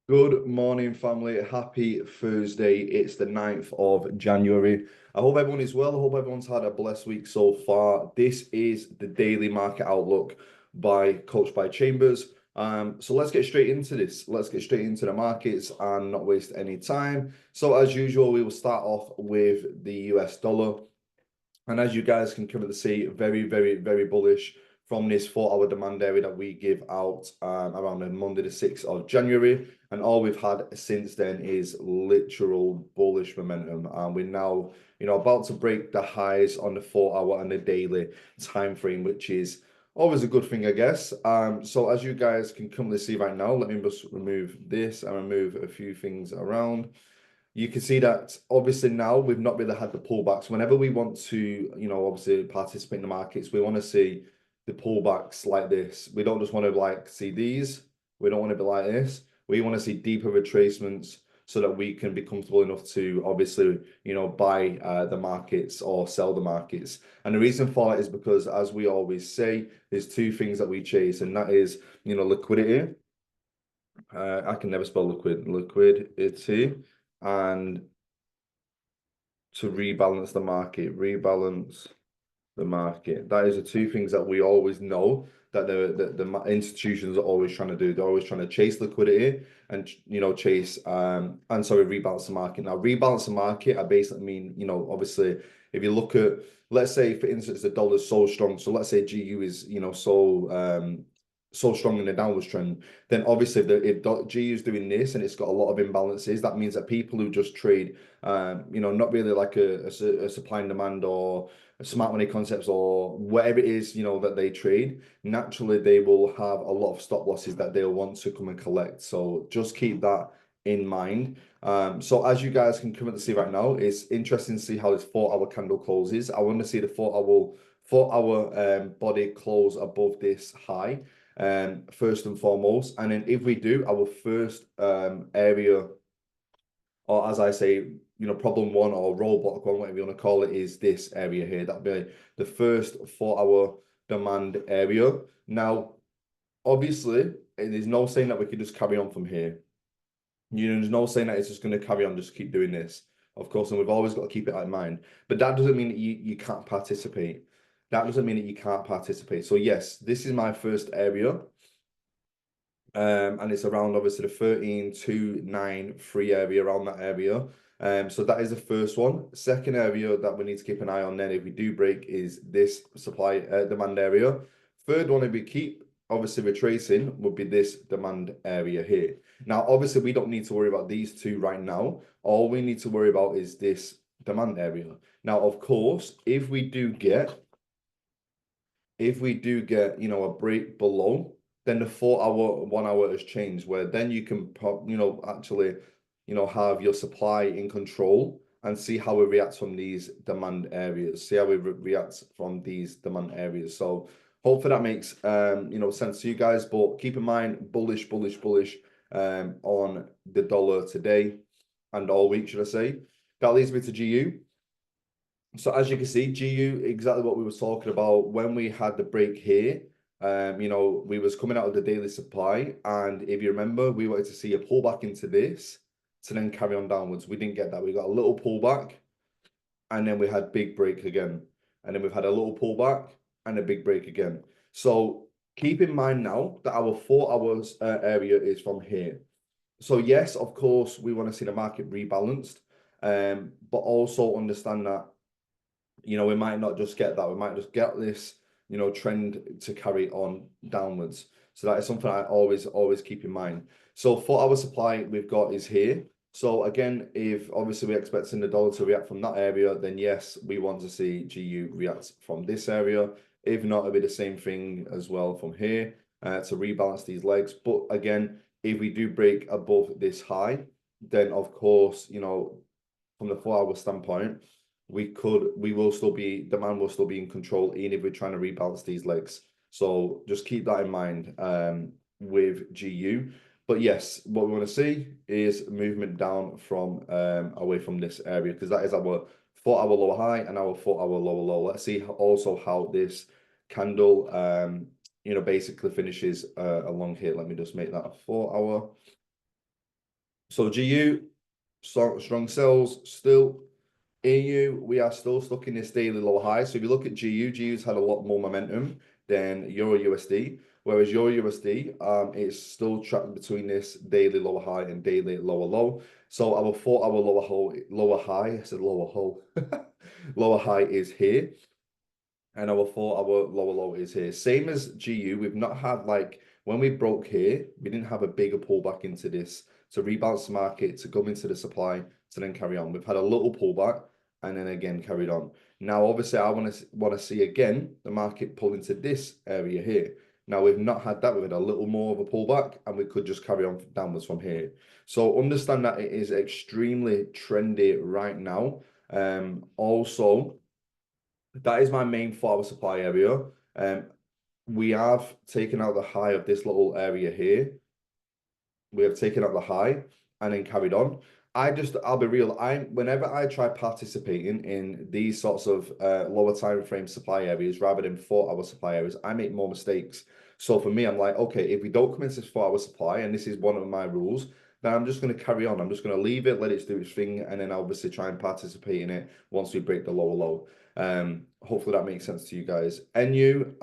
Good morning, family. Happy Thursday. It's the 9th of January. I hope everyone is well. I hope everyone's had a blessed week so far. This is the daily market outlook by Chambers. So let's get straight into this. Let's get straight into the markets and not waste any time. So as usual, we will start off with the US dollar. And as you guys can currently see, very, very, very bullish from this 4 hour demand area that we give out around on Monday, the 6th of January. And all we've had since then is literal bullish momentum. And we're now, about to break the highs on the 4 hour and the daily time frame, which is always a good thing, I guess. So as you guys can currently see right now, let me just remove this and remove a few things around. You can see that obviously now we've not really had the pullbacks. Whenever we want to, obviously participate in the markets, we want to see the pullbacks like this. We don't just want to like see these. We don't want to be like this. We want to see deeper retracements so that we can be comfortable enough to obviously, buy the markets or sell the markets. And the reason for it is because, as we always say, there's two things that we chase, and that is, liquidity. I can never spell liquidity and to rebalance the market, rebalance the market. That is the two things that we always know that the institutions are always trying to do. They're always trying to chase liquidity and chase rebalance the market. Now rebalance the market, I basically mean, obviously if you look at, let's say for instance the dollar's so strong, so let's say GU is so strong in the downwards trend, then obviously if GU is doing this and it's got a lot of imbalances, that means that people who just trade not really like a supply and demand or smart money concepts or whatever it is, that they trade, naturally they will have a lot of stop losses that they'll want to come and collect. So just keep that in mind. So as you guys can currently see right now, it's interesting to see how this 4 hour candle closes. I want to see the 4 hour body close above this high, first and foremost. And then if we do, our first area, or as I say, problem one or roadblock one, whatever you want to call it, is this area here. That'll be the first 4 hour demand area. Now, obviously, there's no saying that we could just carry on from here. There's no saying that it's just going to carry on, just keep doing this, of course, and we've always got to keep it in mind. But that doesn't mean that you can't participate. That doesn't mean that you can't participate. So yes, this is my first area. And it's around obviously the 13,293 area, around that area. So that is the first one. Second area that we need to keep an eye on then if we do break is this supply demand area. Third one, if we keep obviously retracing, would be this demand area here. Now, obviously, we don't need to worry about these two right now. All we need to worry about is this demand area. Now, of course, if we do get, a break below, then the 4 hour, 1 hour has changed, where then you can, actually, have your supply in control and see how it reacts from these demand areas. See how it reacts from these demand areas. So hopefully that makes, sense to you guys. But keep in mind, bullish, bullish, bullish on the dollar today and all week, should I say. That leads me to GU. So as you can see, GU, exactly what we were talking about when we had the break here. We was coming out of the daily supply, and if you remember, we wanted to see a pullback into this to then carry on downwards. We didn't get that. We got a little pullback, and then we had big break again, and then we've had a little pullback and a big break again. So keep in mind now that our 4 hours area is from here. So yes, of course, we want to see the market rebalanced, but also understand that we might not just get that. We might just get this, trend to carry on downwards. So that is something I always keep in mind. So 4 hour supply we've got is here. So again, if obviously we're expecting the dollar to react from that area, then yes, we want to see GU react from this area. If not, it'll be the same thing as well from here to rebalance these legs. But again, if we do break above this high, then of course, from the 4 hour standpoint, demand will still be in control, even if we're trying to rebalance these legs. So just keep that in mind with GU. But yes, what we want to see is movement down from away from this area, because that is our 4 hour lower high and our 4 hour lower low. Let's see also how this candle basically finishes along here. Let me just make that a 4 hour. So GU, strong sells still. EU, we are still stuck in this daily lower high. So if you look at GU, GU's had a lot more momentum than Euro USD, whereas Euro USD, it's still trapped between this daily lower high and daily lower low. So our 4 hour lower high, I said lower hole, lower high is here, and our 4 hour lower low is here. Same as GU, we've not had like when we broke here, we didn't have a bigger pullback into this to rebalance the market, to come into the supply, to then carry on. We've had a little pullback and then again carried on. Now, obviously, I want to see again the market pull into this area here. Now, we've not had that. We've had a little more of a pullback and we could just carry on downwards from here. So understand that it is extremely trendy right now. Also, that is my main 4 hour supply area. We have taken out the high of this little area here. We have taken out the high and then carried on. I'll be real. Whenever I try participating in these sorts of lower time frame supply areas rather than 4 hour supply areas, I make more mistakes. So for me, I'm like, okay, if we don't come into this 4 hour supply, and this is one of my rules, then I'm just going to carry on. I'm just going to leave it, let it do its thing, and then obviously try and participate in it once we break the lower low. Hopefully that makes sense to you guys. NU,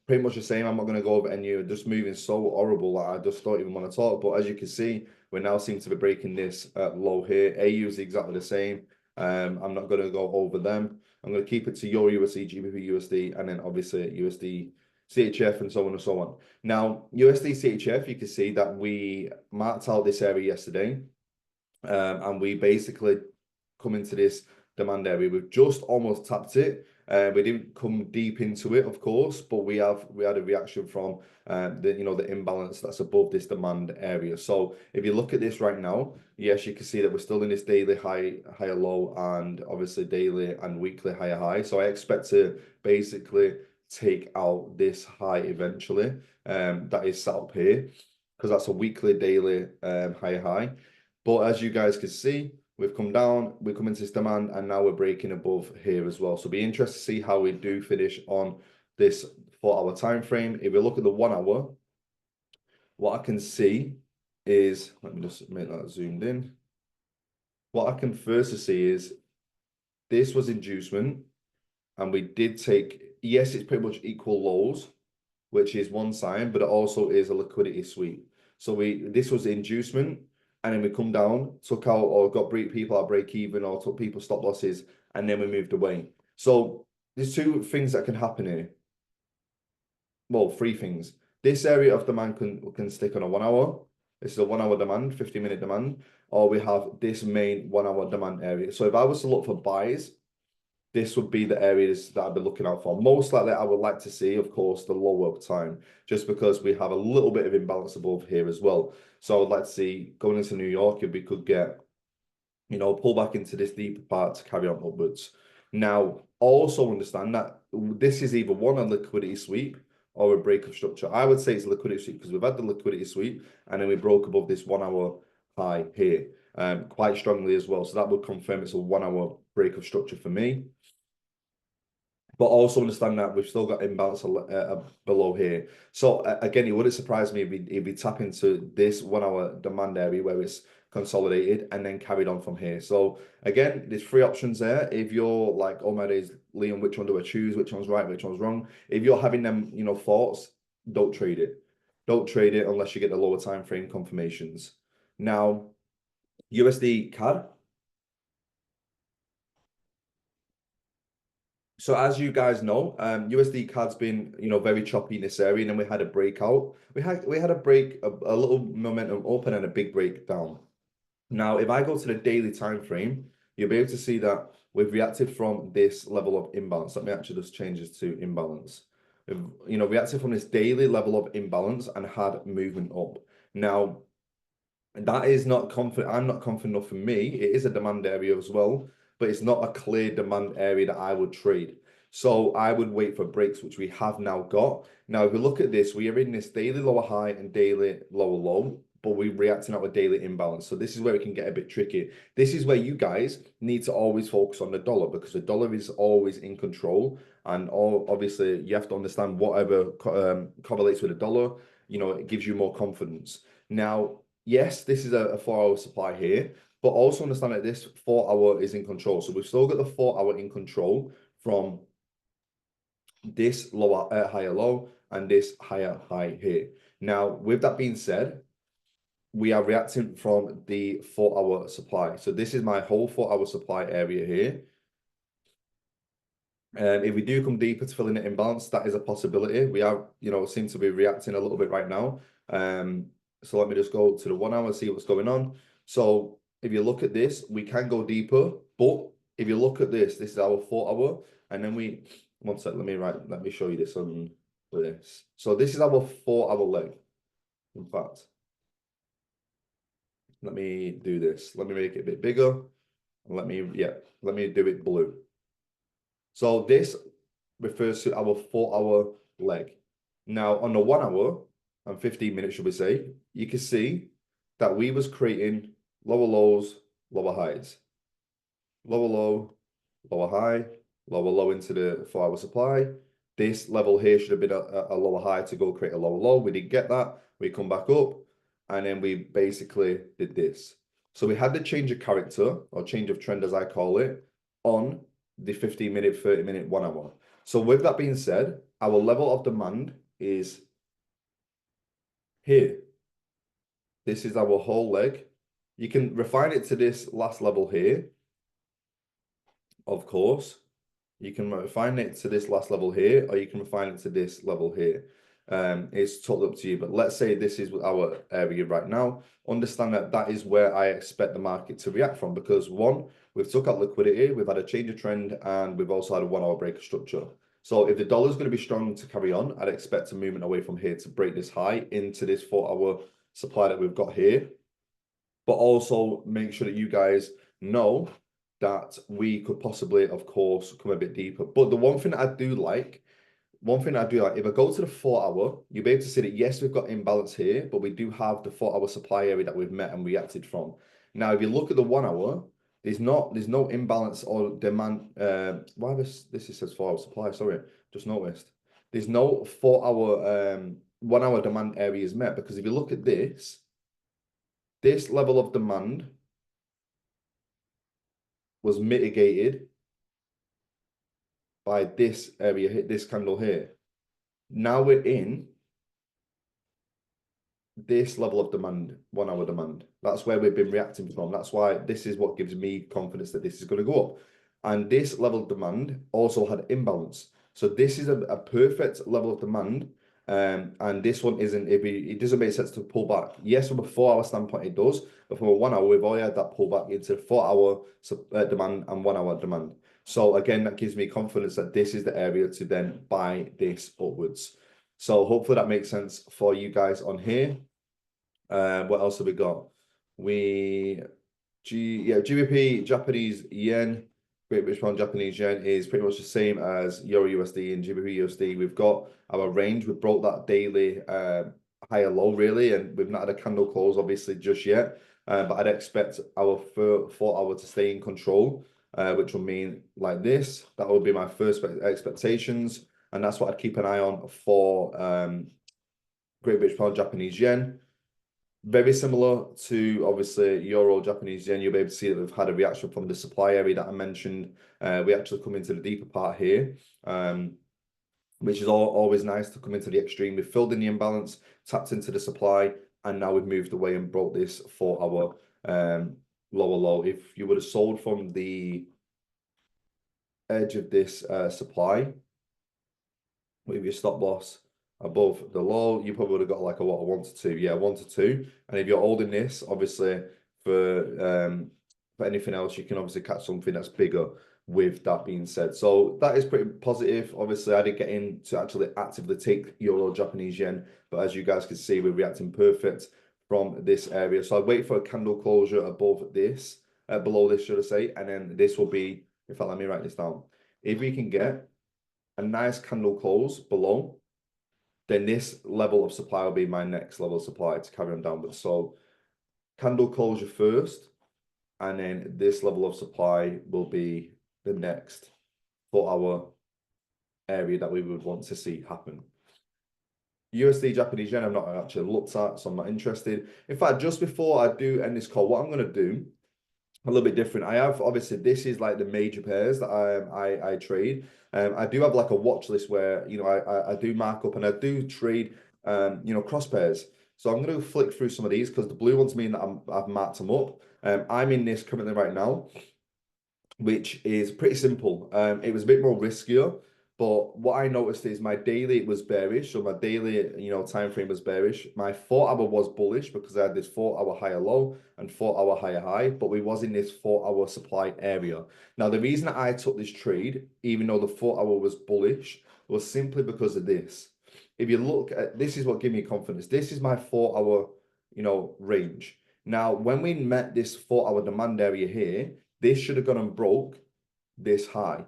pretty much the same. I'm not going to go over NU. Just moving so horrible that I just don't even want to talk. But as you can see, we now seem to be breaking this low here. AU is exactly the same. I'm not going to go over them. I'm going to keep it to Euro USD, GBP USD, and then obviously USD CHF and so on and so on. Now, USD CHF, you can see that we marked out this area yesterday, and we basically come into this demand area. We've just almost tapped it. We didn't come deep into it, of course, but we had a reaction from the imbalance that's above this demand area. So if you look at this right now, yes, you can see that we're still in this daily higher low, and obviously daily and weekly higher high. So I expect to basically take out this high eventually. That is set up here because that's a weekly daily higher high. But as you guys can see, we've come down, we come into this demand, and now we're breaking above here as well. So be interested to see how we do finish on this 4 hour time frame. If we look at the 1 hour, what I can see is, let me just make that zoomed in. What I can first see is this was inducement, and we did take, yes, it's pretty much equal lows, which is one sign, but it also is a liquidity sweep. So this was the inducement, and then we come down, took out or got people at break even or took people stop losses, and then we moved away. So there's two things that can happen here. Well, three things. This area of demand can stick on a 1 hour. This is a 1 hour demand, 50-minute demand, or we have this main 1 hour demand area. So if I was to look for buys, this would be the areas that I'd be looking out for. Most likely, I would like to see, of course, the lower time, just because we have a little bit of imbalance above here as well. So I would like to see, going into New York, if we could get, pull back into this deeper part to carry on upwards. Now, also understand that this is either one, a liquidity sweep, or a break of structure. I would say it's a liquidity sweep because we've had the liquidity sweep, and then we broke above this 1 hour high here quite strongly as well. So that would confirm it's a 1 hour break of structure for me. But also understand that we've still got imbalance below here. So again, it wouldn't surprise me if we tap into this 1 hour demand area where it's consolidated and then carried on from here. So again, there's three options there. If you're like, oh my days, Liam, which one do I choose? Which one's right? Which one's wrong? If you're having them, thoughts, don't trade it. Don't trade it unless you get the lower time frame confirmations. Now, USD CAD. So as you guys know, USD CAD's been, very choppy in this area, and then we had a breakout. We had a break, a little momentum open and a big breakdown. Now, if I go to the daily time frame, you'll be able to see that we've reacted from this level of imbalance. Let me actually just change this to imbalance. We've, reacted from this daily level of imbalance and had movement up. Now, that is not confident. I'm not confident enough for me. It is a demand area as well, but it's not a clear demand area that I would trade. So I would wait for breaks, which we have now got. Now, if we look at this, we are in this daily lower high and daily lower low, but we're reacting out with daily imbalance. So this is where it can get a bit tricky. This is where you guys need to always focus on the dollar, because the dollar is always in control. And obviously, you have to understand whatever correlates with the dollar, it gives you more confidence. Now, yes, this is a 4 hour supply here, but also understand that this 4 hour is in control. So we've still got the 4 hour in control from this lower higher low and this higher high here. Now, with that being said, we are reacting from the 4 hour supply. So this is my whole 4 hour supply area here. If we do come deeper to filling it imbalance, that is a possibility. We are, seem to be reacting a little bit right now. So let me just go to the 1 hour, see what's going on. So if you look at this, we can go deeper, but if you look at this is our 4 hour, and then one sec, let me show you this on this. So this is our 4 hour leg. In fact, let me do this. Let me make it a bit bigger. Let me do it blue. So this refers to our 4 hour leg. Now on the 1 hour and 15 minutes, should we say, you can see that we was creating lower lows, lower highs, lower low, lower high, lower low into the 4 hour supply. This level here should have been a lower high to go create a lower low. We didn't get that. We come back up, and then we basically did this. So we had the change of character, or change of trend as I call it, on the 15-minute, 30-minute, 1 hour. So with that being said, our level of demand is here. This is our whole leg. You can refine it to this last level here, of course. You can refine it to this last level here, or you can refine it to this level here. It's totally up to you. But let's say this is our area right now. Understand that that is where I expect the market to react from, because one, we've took out liquidity, we've had a change of trend, and we've also had a 1 hour break of structure. So if the dollar is going to be strong to carry on, I'd expect a movement away from here to break this high into this 4 hour supply that we've got here. But also make sure that you guys know that we could possibly, of course, come a bit deeper. But the one thing I do like, if I go to the 4 hour, you'll be able to see that, yes, we've got imbalance here, but we do have the 4 hour supply area that we've met and reacted from. Now, if you look at the 1 hour, there's no imbalance or demand. Why this says 4 hour supply? Sorry, just noticed. There's no 4 hour 1 hour demand area is met, because if you look at this level of demand was mitigated by this area, this candle here. Now we're in this level of demand, 1 hour demand. That's where we've been reacting from. That's why this is what gives me confidence that this is going to go up. And this level of demand also had imbalance. So this is a perfect level of demand. And this one isn't, it doesn't make sense to pull back. Yes, from a 4 hour standpoint, it does. But from a 1 hour, we've already had that pullback into 4 hour demand and 1 hour demand. So again, that gives me confidence that this is the area to then buy this upwards. So hopefully that makes sense for you guys on here. What else have we got? GBP, Japanese yen, Great British Pound, Japanese yen is pretty much the same as Euro USD and GBP USD. We've got our range. We broke that daily higher low really, and we've not had a candle close obviously just yet. But I'd expect our 4 hour to stay in control, which will mean like this. That would be my first expectations, and that's what I'd keep an eye on for Great British Pound, Japanese yen. Very similar to obviously Euro, Japanese yen, you'll be able to see that we've had a reaction from the supply area that I mentioned. We actually come into the deeper part here, which is always nice to come into the extreme. We've filled in the imbalance, tapped into the supply, and now we've moved away and broke this 4 hour lower low. If you would have sold from the edge of this supply with your stop loss above the low, you probably would have got like a 1 to 2. Yeah, 1 to 2. And if you're holding this, obviously for anything else, you can obviously catch something that's bigger with that being said. So that is pretty positive. Obviously, I didn't get in to actually actively take Euro, Japanese yen, but as you guys can see, we're reacting perfect from this area. So I wait for a candle closure above this, below this, should I say, and then this will be, in fact, let me write this down. If we can get a nice candle close below, then this level of supply will be my next level of supply to carry on downwards. So candle closure first, and then this level of supply will be the next 4 hour area that we would want to see happen. USD Japanese yen I've not actually looked at, so I'm not interested. In fact, just before I do end this call, what I'm going to do a little bit different. I have obviously this is like the major pairs that I trade. I do have like a watch list where I do mark up and I do trade cross pairs. So I'm going to flick through some of these because the blue ones mean that I've marked them up. I'm in this currently right now, which is pretty simple. It was a bit more riskier, but what I noticed is my daily was bearish. So my daily, time frame was bearish. My 4 hour was bullish because I had this 4 hour higher low and 4 hour higher high, but we was in this 4 hour supply area. Now, the reason I took this trade, even though the 4 hour was bullish, was simply because of this. If you look at this is what gave me confidence. This is my 4 hour, range. Now, when we met this 4 hour demand area here, this should have gone and broke this high.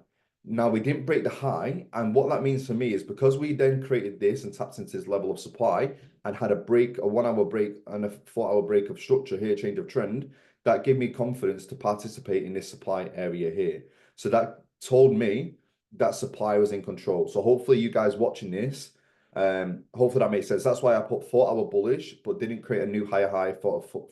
Now we didn't break the high, and what that means for me is because we then created this and tapped into this level of supply and had a break, a 1 hour break and a 4 hour break of structure here, change of trend, that gave me confidence to participate in this supply area here. So that told me that supply was in control. So hopefully you guys watching this, hopefully that makes sense. That's why I put 4 hour bullish, but didn't create a new higher high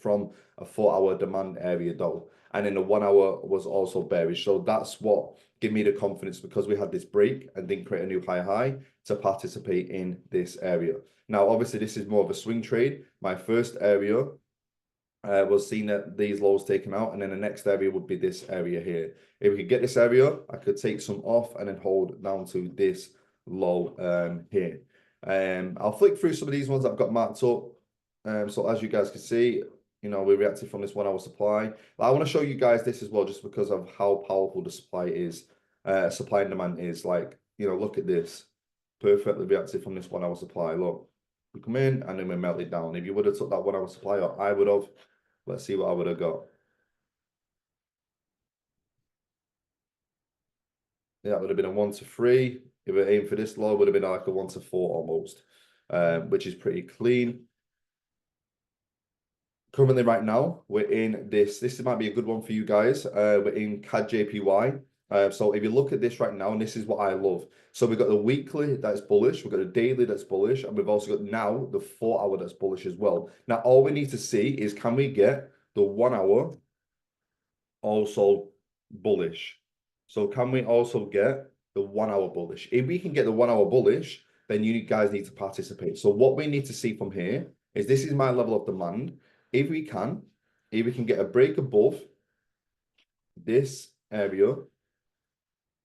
from a 4 hour demand area though. And then the 1 hour was also bearish. So that's what gave me the confidence because we had this break and didn't create a new higher high to participate in this area. Now, obviously, this is more of a swing trade. My first area was seeing that these lows taken out, and then the next area would be this area here. If we could get this area, I could take some off and then hold down to this low here. I'll flick through some of these ones I've got marked up. So as you guys can see, we reacted from this 1 hour supply. But I want to show you guys this as well, just because of how powerful the supply is. Supply and demand is like, look at this. Perfectly reacted from this 1 hour supply. Look, we come in and then we melt it down. If you would have took that 1 hour supply, or I would have, let's see what I would have got. Yeah, that would have been a 1 to 3. If we aim for this low, it would have been like a 1 to 4 almost, which is pretty clean. Currently, right now, we're in this. This might be a good one for you guys. We're in CAD JPY. So if you look at this right now, and this is what I love. So we've got the weekly that's bullish, we've got a daily that's bullish, and we've also got now the 4 hour that's bullish as well. Now, all we need to see is can we get the 1 hour also bullish? So can we also get the 1 hour bullish? If we can get the 1 hour bullish, then you guys need to participate. So what we need to see from here is this is my level of demand. If we can get a break above this area,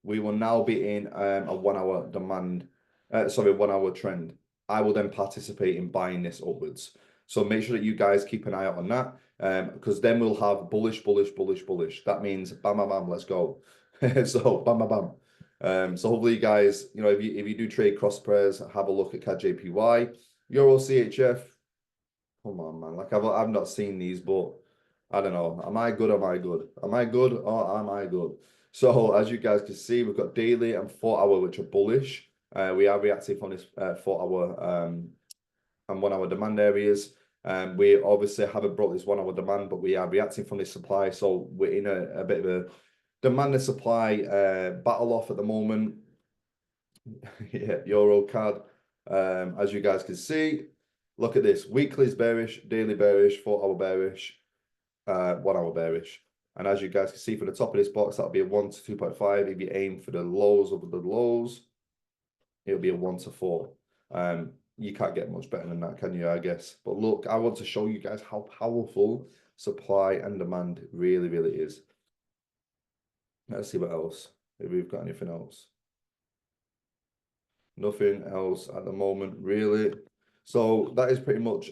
we will now be in a 1 hour demand, 1 hour trend. I will then participate in buying this upwards. So make sure that you guys keep an eye out on that, because then we'll have bullish, bullish, bullish, bullish. That means bam, bam, bam, let's go. So bam, bam, bam. So hopefully you guys, if you do trade cross pairs, have a look at CAD JPY, Euro CHF. Come on, man. Like I've not seen these, but I don't know. Am I good? Am I good? Am I good or am I good? So as you guys can see, we've got daily and 4 hour, which are bullish. We are reacting from this 4 hour and 1 hour demand areas. We obviously haven't brought this 1 hour demand, but we are reacting from this supply. So we're in a bit of a demand and supply battle off at the moment. Yeah, Euro CAD. As you guys can see, look at this. Weekly is bearish, daily bearish, 4 hour bearish, 1 hour bearish. And as you guys can see from the top of this box, that'll be a 1 to 2.5. If you aim for the lows of the lows, it'll be a 1 to 4. You can't get much better than that, can you? I guess. But look, I want to show you guys how powerful supply and demand really, really is. Let's see what else. If we've got anything else. Nothing else at the moment, really. So that is pretty much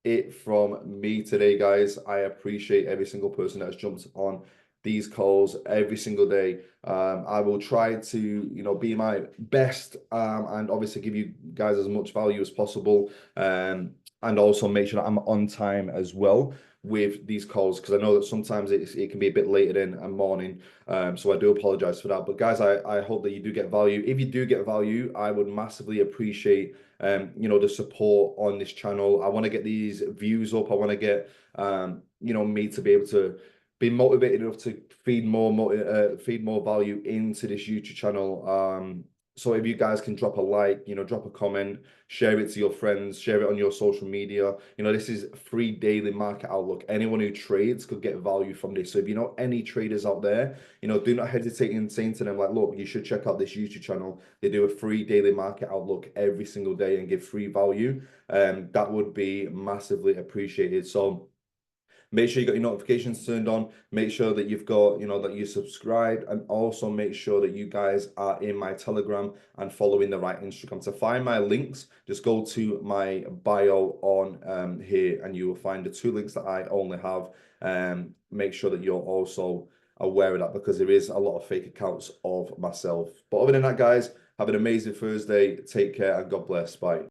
it from me today, guys. I appreciate every single person that has jumped on these calls every single day. I will try to, be my best and obviously give you guys as much value as possible, and also make sure that I'm on time as well with these calls, because I know that sometimes it can be a bit later in a morning. So I do apologize for that. But guys, I hope that you do get value. If you do get value, I would massively appreciate the support on this channel. I want to get these views up. I want to get me to be able to be motivated enough to feed more value into this YouTube channel. So if you guys can drop a like, drop a comment, share it to your friends, share it on your social media. This is free daily market outlook. Anyone who trades could get value from this. So if you know any traders out there, do not hesitate in saying to them like, look, you should check out this YouTube channel. They do a free daily market outlook every single day and give free value. That would be massively appreciated. So make sure you got your notifications turned on. Make sure that you've got, that you subscribed, and also make sure that you guys are in my Telegram and following the right Instagram. To find my links, just go to my bio on here, and you will find the 2 links that I only have. Make sure that you're also aware of that, because there is a lot of fake accounts of myself. But other than that, guys, have an amazing Thursday. Take care and God bless. Bye.